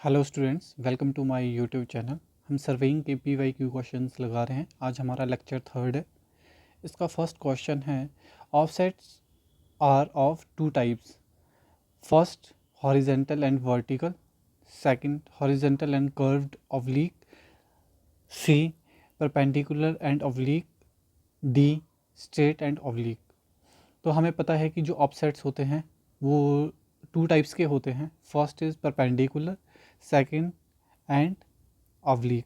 Hello students, welcome to my YouTube channel. हम surveying के PYQ questions लगा रहे हैं। आज हमारा लेक्चर थर्ड है। इसका फर्स्ट क्वेश्चन है, offsets are of two types. First horizontal and vertical, second horizontal and curved oblique, C perpendicular and oblique, D straight and oblique. तो हमें पता है कि जो ऑफसेट्स होते हैं वो टू टाइप्स के होते हैं। First is perpendicular, second and oblique.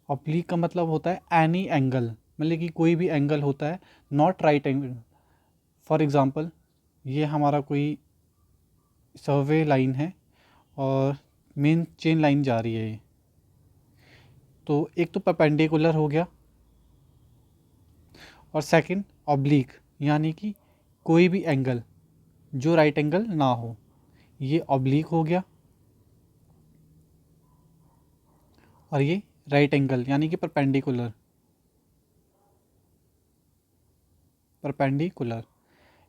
Oblique का मतलब होता है एनी एंगल, मतलब कि कोई भी एंगल होता है, not right angle. For example, ये हमारा कोई सर्वे लाइन है और मेन चेन लाइन जा रही है ये, तो एक तो परपेंडिकुलर हो गया और सेकंड ऑब्लिक, यानी कि कोई भी एंगल जो राइट एंगल ना हो, ये ऑब्लिक हो गया। और ये राइट एंगल यानी कि परपेंडिकुलर। परपेंडिकुलर,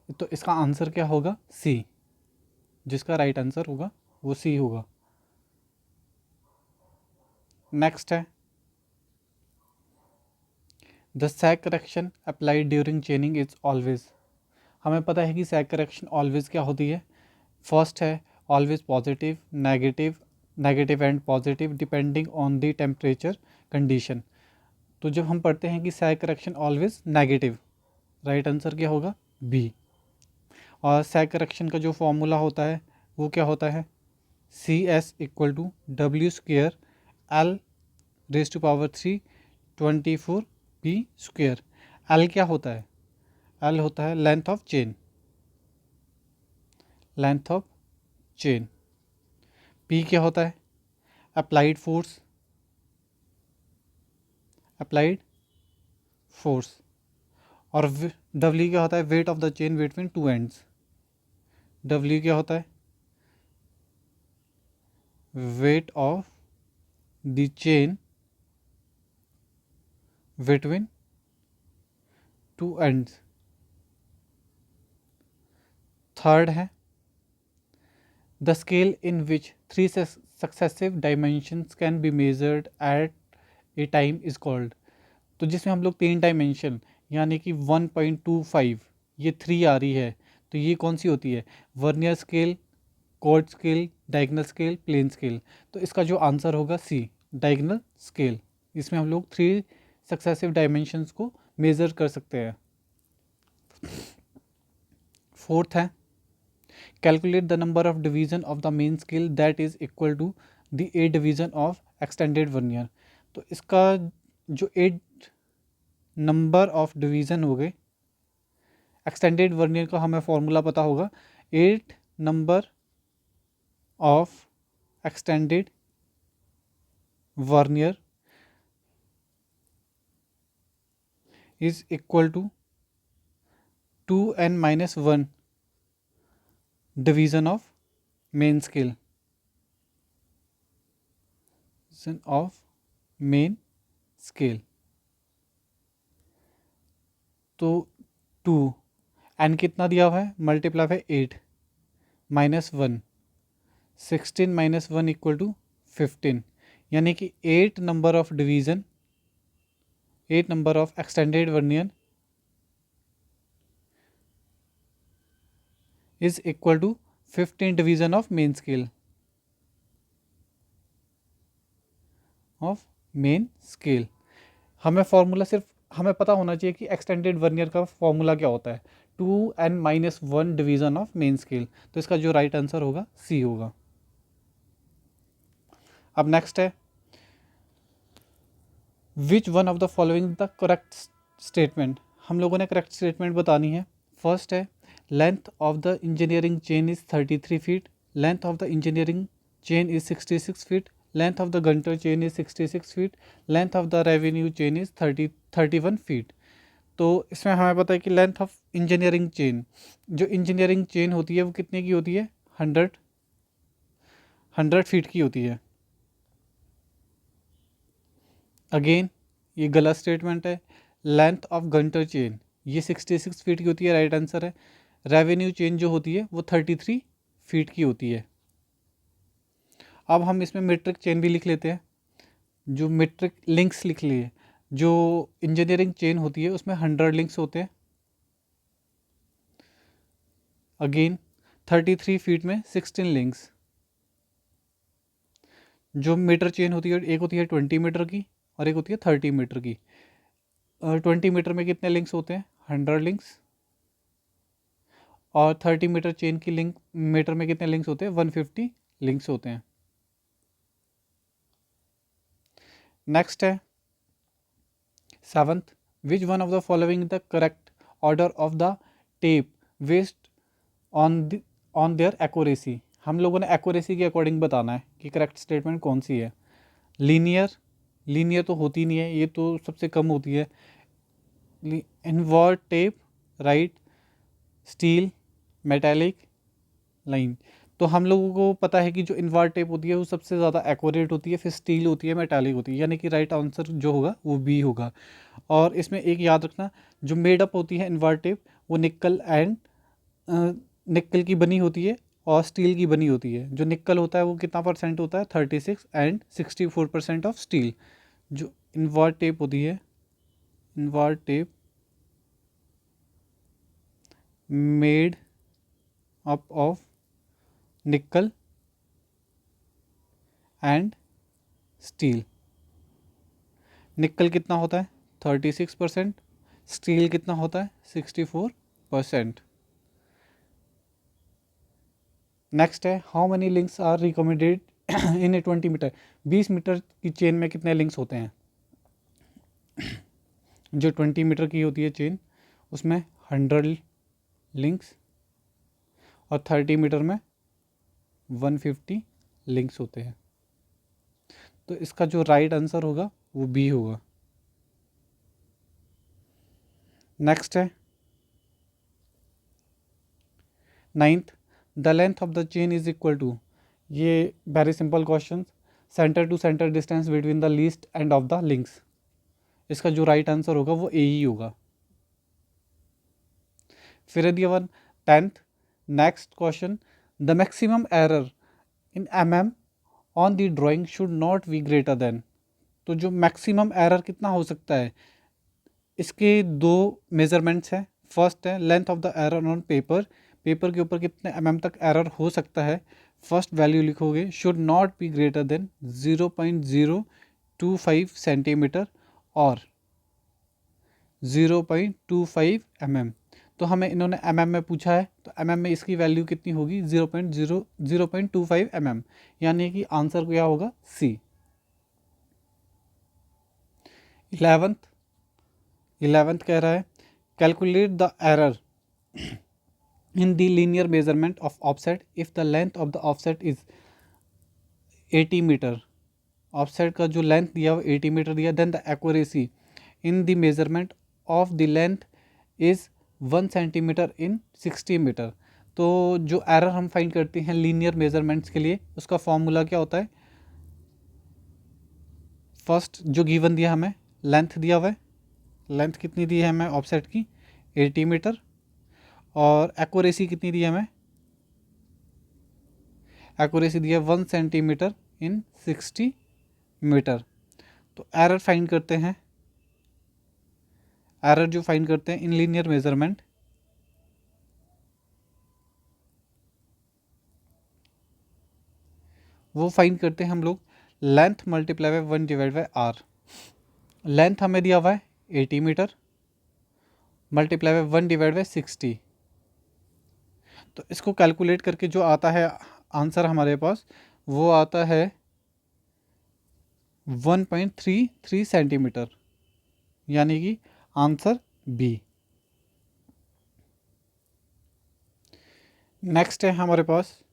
तो इसका आंसर क्या होगा? सी। जिसका राइट आंसर होगा वो सी होगा। नेक्स्ट है, the sag correction applied during चेनिंग is always. हमें पता है कि सैग करेक्शन ऑलवेज क्या होती है। फर्स्ट है always positive, negative, negative and positive depending on the temperature condition. तो जब हम पढ़ते हैं कि सैग correction always negative, right answer क्या होगा? बी। और सैग करेक्शन का जो फॉर्मूला होता है वो क्या होता है? CS equal to W square L raise to power 3 24 P square. L क्या होता है? एल होता है length of chain. Length of chain. P क्या होता है? Applied force. Applied force. और डब्ल्यू क्या होता है? Weight of the chain between two ends. W क्या होता है? Weight of the chain between two ends. Third है, the scale in which three successive dimensions can be measured eight A time is called. तो जिसमें हम लोग तीन dimension यानी कि 1.25, ये 3 आ रही है, तो ये कौन सी होती है? Vernier scale, chord scale, diagonal scale, plane scale. तो इसका जो आंसर होगा सी, डायगोनल स्केल। इसमें हम लोग 3 सक्सेसिव डायमेंशंस को मेज़र कर सकते हैं। फोर्थ है, calculate the number of division of the main scale that is equal to the 8 division of extended vernier. तो इसका जो 8 नंबर ऑफ डिवीज़न हो गए, एक्सटेंडेड वर्नियर का हमें फॉर्मूला पता होगा, 8 number of extended vernier is equal to 2n-1 division of main scale. Of main scale. तो 2 एन कितना दिया हुआ है? मल्टीप्लाई है 8 -1, 16 -1 इक्वल टू 15, यानी कि 8 number of division, 8 number of extended vernier is equal to 15 division of main scale. Of main scale. हमें formula सिर्फ हमें पता होना चाहिए कि एक्सटेंडेड वर्नियर का फॉर्मूला क्या होता है, 2n-1 division of main scale. तो इसका जो राइट आंसर होगा सी होगा। अब नेक्स्ट है, which one of the following the correct statement. हम लोगों ने करेक्ट स्टेटमेंट बतानी है। फर्स्ट है, length of the engineering chain is 33 feet, length of the engineering chain is 66 feet, length of the Günter chain is 66 feet, length of the revenue chain is 31 feet. तो इसमें हमें पता है कि length of engineering chain, जो engineering chain होती है वो कितने की होती है? 100 फीट की होती है। अगेन ये गलत स्टेटमेंट है। लेंथ ऑफ गंटर चेन ये 66 फीट की होती है, राइट आंसर है। रेवेन्यू चेन जो होती है वो 33 फीट की होती है। अब हम इसमें मीट्रिक चेन भी लिख लेते हैं, जो मीट्रिक लिंक्स लिख लिए। जो इंजीनियरिंग चेन होती है उसमें 100 लिंक्स होते हैं। अगेन 33 फीट में 16 लिंक्स। जो मीटर चेन होती है, एक होती है 20 मीटर की और एक होती है 30 मीटर की। 20 मीटर में कितने लिंक्स होते हैं? 100 लिंक्स। और 30 मीटर चेन की लिंक मीटर में कितने लिंक्स होते हैं? 150 लिंक्स होते हैं। नेक्स्ट है 7th, which one of the following the correct order of the tape based on their accuracy. हम लोगों ने एक्यूरेसी के अकॉर्डिंग बताना है कि करेक्ट स्टेटमेंट कौन सी है। लीनियर तो होती नहीं है, ये तो सबसे कम होती है। Invar tape, right, steel, metallic, line. तो हम लोगों को पता है कि जो इनवर्ट टेप होती है वो सबसे ज़्यादा एक्यूरेट होती है, फिर स्टील होती है, मेटालिक होती है, यानी कि राइट आंसर जो होगा वो बी होगा। और इसमें एक याद रखना, जो मेड अप होती है इनवर्ट टेप वो निकल की बनी होती है और स्टील की बनी होती है। जो निकल होता है वो कितना परसेंट होता है? 36 एंड 64% ऑफ स्टील। जो इनवर्ट टेप होती है, invar tape made up of nickel and steel. Nickel कितना होता है? 36%। स्टील कितना होता है? 64%। नेक्स्ट है how many links are recommended in a 20 metre. 20 metre की चेन में कितने लिंक्स होते हैं? जो 20 मीटर की होती है चेन उसमें 100 लिंक्स और 30 मीटर में 150 लिंक्स होते हैं। तो इसका जो राइट आंसर होगा वो बी होगा। नेक्स्ट है 9th, the length of the chain is equal to. ये very simple question. Centre to centre distance between the least end of the links. इसका जो राइट आंसर होगा वो ए ही होगा। फिर दिया 10th, next question, the maximum error in mm on the drawing should not be greater than. तो जो maximum error कितना हो सकता है, इसके दो मेजरमेंट्स हैं। फर्स्ट है length of the error on paper, paper के ऊपर कितने तक एरर हो सकता है। फर्स्ट वैल्यू लिखोगे, should not be greater than 0.025 centimetre और 0.25 तो हमें इन्होंने में पूछा है, तो में इसकी वैल्यू कितनी होगी? 0.25 यानी कि आंसर क्या होगा? सी। 11th कह रहा है calculate the error in the linear measurement of offset if the length of the offset is 80 metre. Offset का जो लेंथ दिया वो 80 मीटर दिया, then the accuracy in the measurement of the length is 1 centimetre in 60 metre. तो जो error हम find करते हैं लीनियर मेजरमेंट्स के लिए, उसका फॉर्मूला क्या होता है? फर्स्ट जो गिवन दिया हमें लेंथ दिया हुआ है, लेंथ कितनी दी है हमें ऑफसेट की? 80 मीटर। और एक्यूरेसी कितनी दी है हमें? एक्यूरेसी दी है 1 सेंटीमीटर इन 60 मीटर। तो एरर फाइंड करते हैं, एरर जो फाइंड करते हैं इन लीनियर मेजरमेंट, वो फाइंड करते हैं हम लोग length multiply by 1 divide by R. Length हमें दिया हुआ है 80 metre multiply by 1 divide by 60। तो इसको कैलकुलेट करके जो आता है आंसर हमारे पास वो आता है 1.33 सेंटीमीटर, यानी कि आंसर बी। नेक्स्ट है हमारे पास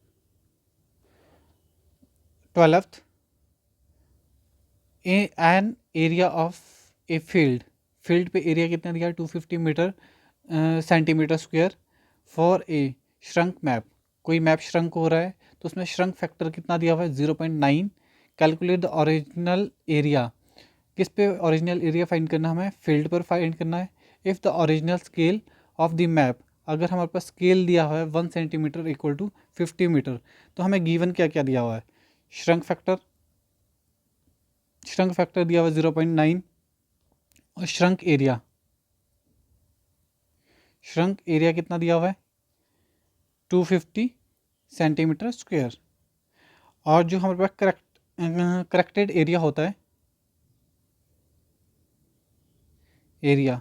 12th, an area of a field. Field पे एरिया कितना दिया? 250 metre centimetre square for a shrunk map. कोई मैप श्रंक हो रहा है तो उसमें श्रंक फैक्टर कितना दिया हुआ है? 0.9। Calculate the original area. किस पे ओरिजिनल एरिया फाइंड करना हमें? फील्ड पर फाइंड करना है। If the original scale of the map, अगर हमारे पास स्केल दिया हुआ है 1 सेंटीमीटर इक्वल टू 50 मीटर, तो हमें गिवन क्या क्या दिया हुआ है? श्रंक फैक्टर दिया हुआ है 0.9 और श्रंक एरिया कितना दिया हुआ है 250 सेंटीमीटर स्क्वायर। और जो हमारे पास करेक्टेड एरिया होता है एरिया,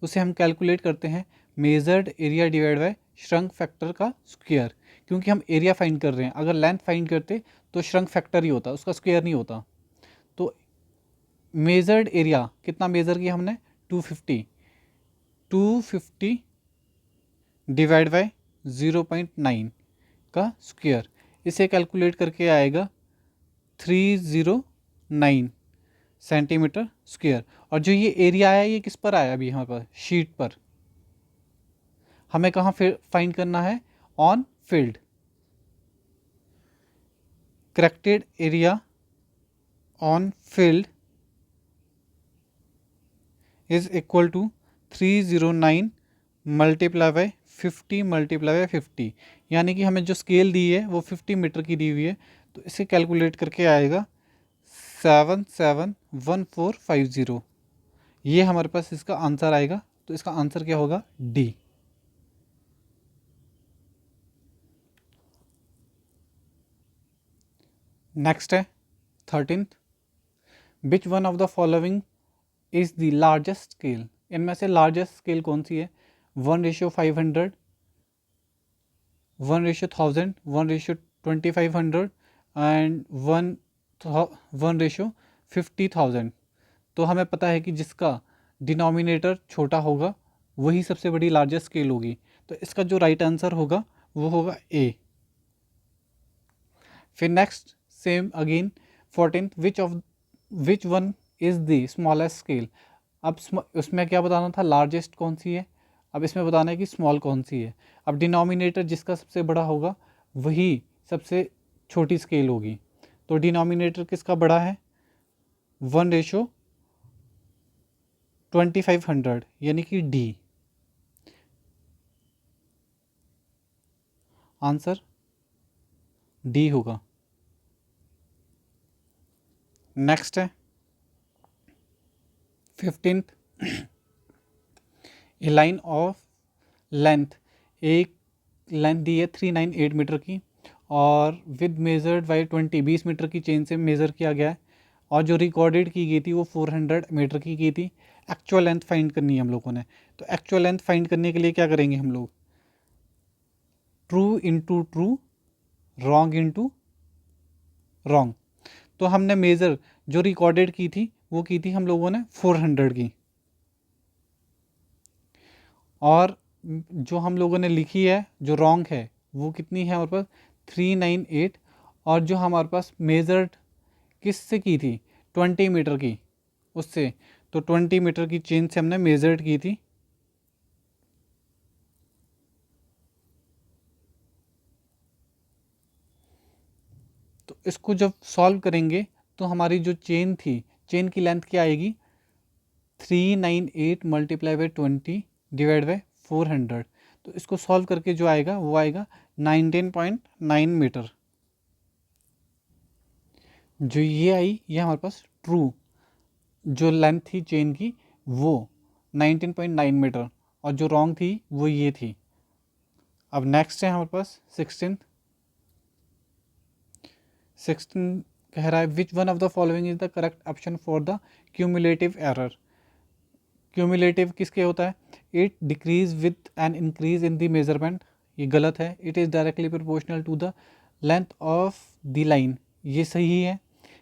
उसे हम कैलकुलेट करते हैं measured area divide by shrunk factor का स्क्वायर, क्योंकि हम एरिया फाइंड कर रहे हैं। अगर लेंथ फाइंड करते तो श्रंक फैक्टर ही होता, उसका स्क्वायर नहीं होता। तो मेजर्ड एरिया कितना मेजर किया हमने 250 डिवाइड बाय 0.9 का स्क्वायर, इसे कैलकुलेट करके आएगा 309 सेंटीमीटर स्क्वायर। और जो ये एरिया आया ये किस पर आया अभी हमारे पास शीट पर, हमें कहाँ फाइंड करना है on field. Corrected area on field is equal to 309 multiply by 50 multiply by 50, यानी कि हमें जो स्केल दी है वो 50 मीटर की दी हुई है, तो इसे कैलकुलेट करके आएगा 771450। ये हमारे पास इसका आंसर आएगा। तो इसका आंसर क्या होगा डी। नेक्स्ट है 13th, which one of the following is the largest scale. इनमें से लार्जेस्ट स्केल कौन सी है 1:500, 1:1000, 1:2500 एंड 1:50,000। तो हमें पता है कि जिसका डिनोमिनेटर छोटा होगा वही सबसे बड़ी लार्जेस्ट स्केल होगी। तो इसका जो राइट आंसर होगा वो होगा ए। फिर next same again 14th, which one is the smallest scale. अब उसमें क्या बताना था लार्जेस्ट कौन सी है, अब इसमें बताना है कि स्मॉल कौन सी है। अब डिनोमिनेटर जिसका सबसे बड़ा होगा वही सबसे छोटी स्केल होगी। तो डिनोमिनेटर किसका बड़ा है 1:2500, यानी कि डी। आंसर डी होगा। नेक्स्ट है 15th, A line of length, एक लेंथ दी है 398 मीटर की और विद मेजर्ड बाई 20 मीटर की चेन से मेज़र किया गया है, और जो रिकॉर्डेड की गई थी वो 400 मीटर की थी। एक्चुअल लेंथ फाइंड करनी है हम लोगों ने। तो एक्चुअल लेंथ फाइंड करने के लिए क्या करेंगे हम लोग, true into true, wrong into wrong. तो हमने मेज़र जो रिकॉर्डेड की थी वो की थी हम लोगों ने 400 की, और जो हम लोगों ने लिखी है जो रॉन्ग है वो कितनी है हमारे पास 398, और जो हमारे पास मेजर्ड किस से की थी 20 मीटर की उससे, तो 20 मीटर की चेन से हमने मेजर्ड की थी। तो इसको जब सॉल्व करेंगे तो हमारी जो चेन थी, चेन की लेंथ क्या आएगी 398 मल्टीप्लाई बाई 20 डिवाइड बाई 400। तो इसको सॉल्व करके जो आएगा वो आएगा 19.9 मीटर। जो ये आई ये हमारे पास ट्रू जो लेंथ थी चेन की वो 19.9 मीटर, और जो रॉन्ग थी वो ये थी। अब नेक्स्ट है हमारे पास 16 कह रहा है which one of the following is the correct option for the cumulative error. Cumulative किसके होता है, it decrease with an increase in the measurement, ये गलत है। It is directly proportional to the length of the line, ये सही है।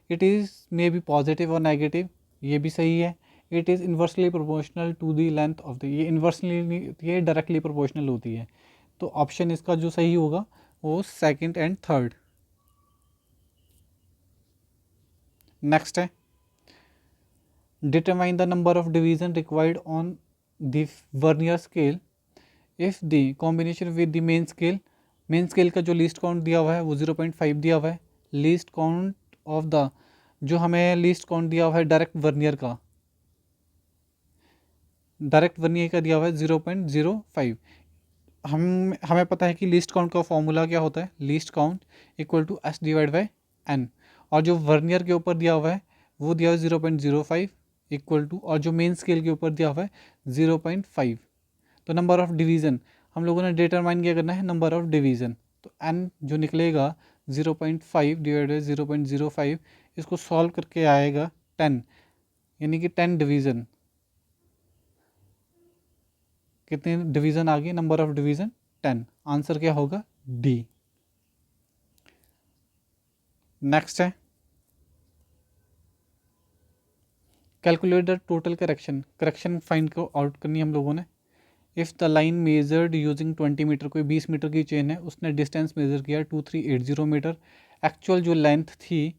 It is may be positive और नेगेटिव, ये भी सही है। It is inversely proportional to the length of the, ये इन्वर्सली ये डायरेक्टली प्रोपोर्शनल होती है। तो ऑप्शन इसका जो सही होगा वो सेकंड एंड थर्ड। नेक्स्ट है determine the number of division required on the vernier scale if the combination with the main scale का जो लीस्ट काउंट दिया हुआ है वो 0.5 दिया हुआ है। लीस्ट काउंट ऑफ द, जो हमें लीस्ट काउंट दिया हुआ है डायरेक्ट वर्नियर का दिया हुआ है 0.05। हमें पता है कि लीस्ट काउंट का फॉर्मूला क्या होता है, least count equal to S divide by N. और जो वर्नियर के ऊपर दिया हुआ है वो दिया हुआ है 0.05 इक्वल टू, और जो मेन स्केल के ऊपर दिया हुआ है 0.5। तो नंबर ऑफ डिवीज़न हम लोगों ने डिटरमाइन क्या करना है, नंबर ऑफ डिवीज़न। तो n जो निकलेगा 0.5 डिवाइड बाई 0.05, इसको सॉल्व करके आएगा 10, यानी कि 10 डिवीज़न। कितने डिवीज़न आ गए, नंबर ऑफ डिवीज़न 10। आंसर क्या होगा, डी। नेक्स्ट है calculate the total correction find को आउट करनी है हम लोगों ने। If the line measured using 20 metre, कोई 20 मीटर की चेन है, उसने डिस्टेंस मेजर किया 2380 मीटर, एक्चुअल जो लेंथ थी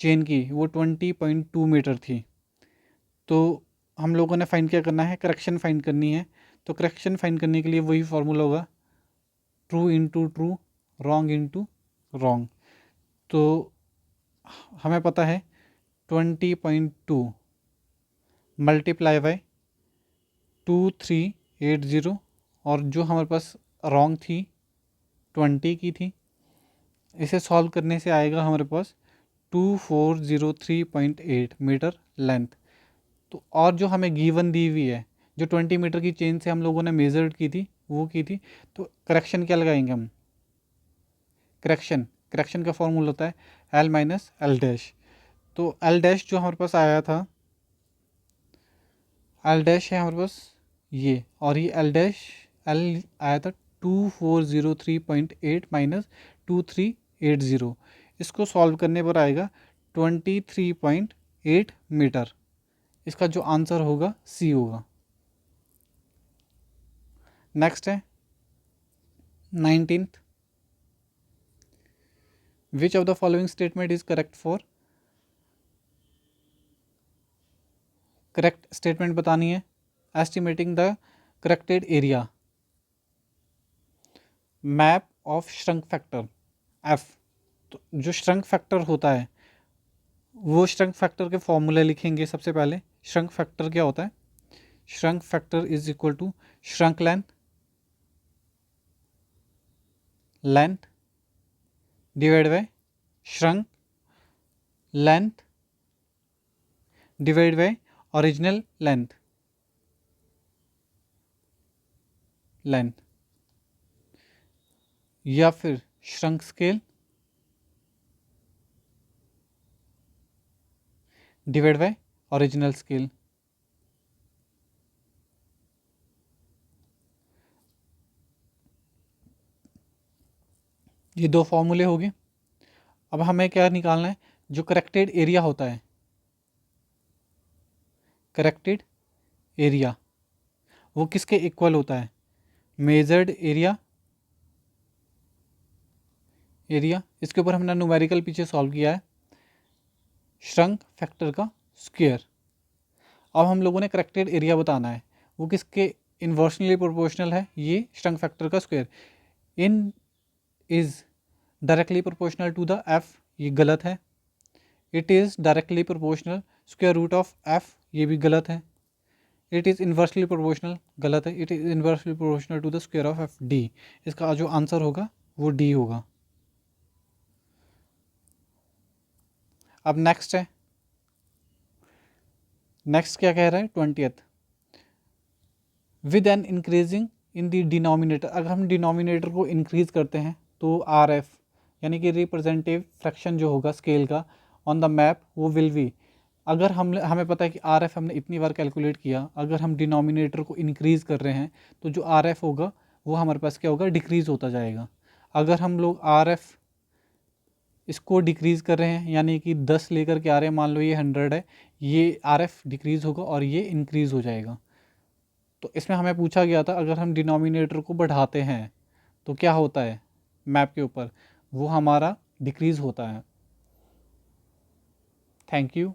चेन की वो 20.2 मीटर थी। तो हम लोगों ने फाइंड क्या करना है, करेक्शन फाइंड करनी है। तो करेक्शन फाइंड करने के लिए वही फार्मूला होगा, true into true, wrong into wrong. तो हमें पता है 20.2 मल्टीप्लाई बाय 2380, और जो हमारे पास रॉन्ग थी 20 की थी, इसे सॉल्व करने से आएगा हमारे पास 2403.8 मीटर लेंथ। तो और जो हमें गिवन दी हुई है, जो 20 मीटर की चेन से हम लोगों ने मेजर्ड की थी वो की थी, तो करेक्शन क्या लगाएंगे हम, करेक्शन का फॉर्मूला होता है L माइनस एल डैश। तो L डैश जो हमारे पास आया था, L डैश है हमारे पास ये, और ये L डैश L आया था 2403.8 माइनस 2380। इसको सॉल्व करने पर आएगा 23.8 मीटर। इसका जो आंसर होगा सी होगा। नेक्स्ट है 19th, which of the following statement is correct for, correct statement बतानी है। Estimating the corrected area, map of shrunk factor F. तो जो श्रंक फैक्टर होता है वो श्रंक फैक्टर के फॉर्मूले लिखेंगे। सबसे पहले श्रंक फैक्टर क्या होता है, shrunk factor is equal to shrunk length divide by shrunk length divide by original length या फिर shrunk scale divide by original scale. ये दो फॉर्मूले हो गए। अब हमें क्या निकालना है, जो करेक्टेड एरिया होता है, करेक्टेड एरिया वो किसके इक्वल होता है, मेजर्ड एरिया, इसके ऊपर हमने न्यूमेरिकल पीछे सॉल्व किया है, श्रंक फैक्टर का स्क्वायर। अब हम लोगों ने करेक्टेड एरिया बताना है, वो किसके इन्वर्सली प्रोपोर्शनल है, ये श्रंक फैक्टर का square. In is directly proportional to the F, ये गलत है। It is directly proportional square root of F, ये भी गलत है। इट इज़ इन्वर्सली प्रोपोर्शनल, गलत है। It is inversely proportional to the square of F, D. इसका जो आंसर होगा वो डी होगा। अब नेक्स्ट है, नेक्स्ट क्या कह रहा है 20th, with an increasing in the denominator. अगर हम डिनोमिनेटर को इंक्रीज करते हैं तो आर एफ यानी कि रिप्रेजेंटेटिव फ्रैक्शन जो होगा स्केल का ऑन द मैप वो विल बी, अगर हमें पता है कि आर एफ हमने इतनी बार कैलकुलेट किया, अगर हम डिनोमिनेटर को इंक्रीज़ कर रहे हैं तो जो आर एफ होगा वो हमारे पास क्या होगा, डिक्रीज़ होता जाएगा। अगर हम लोग आर एफ इसको डिक्रीज़ कर रहे हैं, यानी कि 10 लेकर के आ रहे हैं, मान लो ये 100 है, ये आर एफ डिक्रीज़ होगा और ये इंक्रीज़ हो जाएगा। तो इसमें हमें पूछा गया था अगर हम डिनोमिनेटर को बढ़ाते हैं तो क्या होता है मैप के ऊपर, वो हमारा डिक्रीज़ होता है। Thank you.